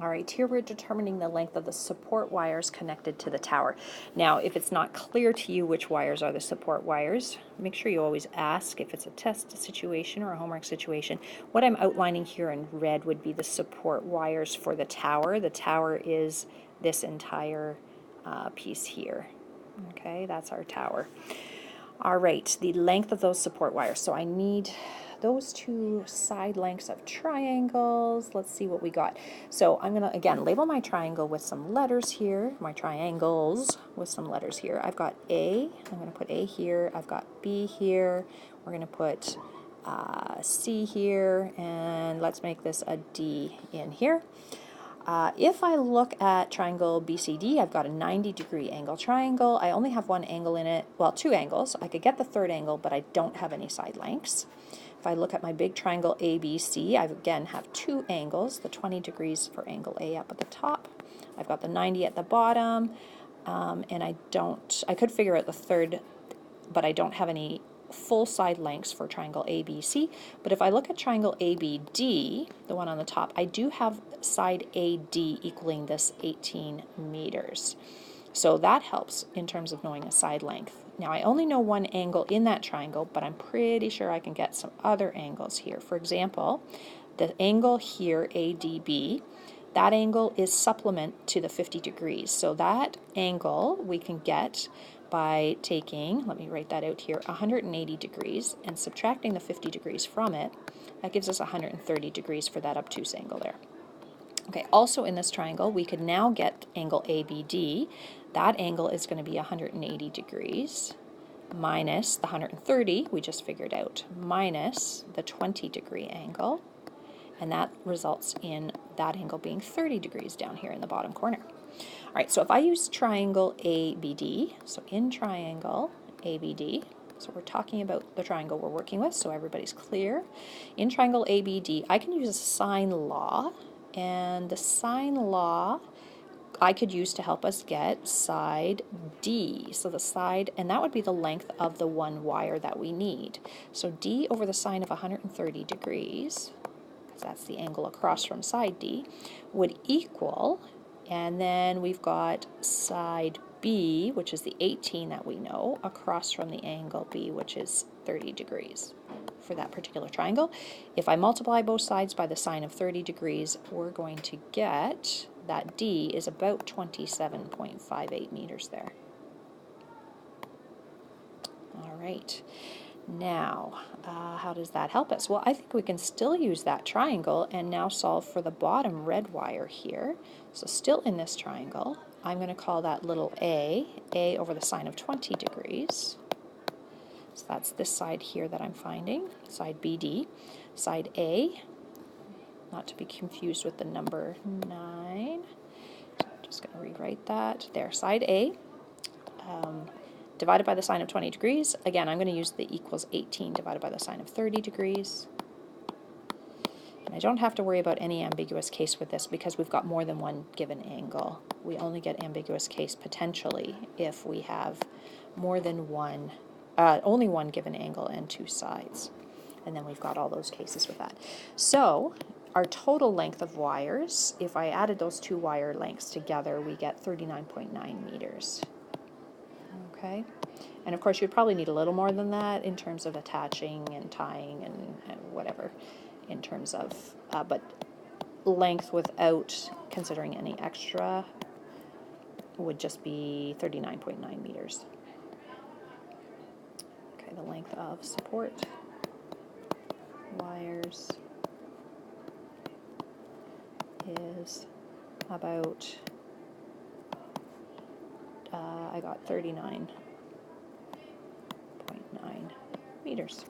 All right, here we're determining the length of the support wires connected to the tower. Now, if it's not clear to you which wires are the support wires, make sure you always ask if it's a test situation or a homework situation. What I'm outlining here in red would be the support wires for the tower. The tower is this entire piece here. Okay, that's our tower. All right, the length of those support wires. So I need those two side lengths of triangles. Let's see what we got. So I'm going to, again, label my triangle with some letters here, my triangles with some letters here. I've got A, I'm going to put A here, I've got B here, we're going to put C here, and let's make this a D in here. If I look at triangle BCD, I've got a 90-degree angle triangle. I only have one angle in it, well, two angles. I could get the third angle, but I don't have any side lengths. If I look at my big triangle ABC, I again have two angles, the 20 degrees for angle A up at the top. I've got the 90 at the bottom, and I could figure out the third, but I don't have any full side lengths for triangle ABC. But if I look at triangle ABD, the one on the top, I do have side AD equaling this 18 meters. So that helps in terms of knowing a side length. Now I only know one angle in that triangle, but I'm pretty sure I can get some other angles here. For example, the angle here, ADB, that angle is supplement to the 50 degrees. So that angle we can get by taking, let me write that out here, 180 degrees and subtracting the 50 degrees from it. That gives us 130 degrees for that obtuse angle there. Okay, also in this triangle, we could now get angle ABD. That angle is going to be 180 degrees minus the 130 we just figured out, minus the 20-degree angle, and that results in that angle being 30 degrees down here in the bottom corner. All right, so if I use triangle ABD, so in triangle ABD, so we're talking about the triangle we're working with, so everybody's clear. In triangle ABD, I can use a sine law, and the sine law I could use to help us get side D. So the side, and that would be the length of the one wire that we need. So D over the sine of 130 degrees, because that's the angle across from side D, would equal, and then we've got side B, which is the 18 that we know, across from the angle B, which is 30 degrees for that particular triangle. If I multiply both sides by the sine of 30 degrees, we're going to get that D is about 27.58 meters there. All right. Now, how does that help us? Well, I think we can still use that triangle and now solve for the bottom red wire here. So still in this triangle, I'm going to call that little A over the sine of 20 degrees. So that's this side here that I'm finding, side BD. Side A, not to be confused with the number 9. So I'm just going to rewrite that. There, side A. Divided by the sine of 20 degrees. Again, I'm going to use the equals 18 divided by the sine of 30 degrees. And I don't have to worry about any ambiguous case with this because we've got more than one given angle. We only get ambiguous case potentially if we have more than one, only one given angle and two sides. And then we've got all those cases with that. So our total length of wires, if I added those two wire lengths together, we get 39.9 meters. Okay, and of course you'd probably need a little more than that in terms of attaching and tying and whatever, in terms of, but length without considering any extra would just be 39.9 meters. Okay, the length of support wires is about, I got 39.9 meters.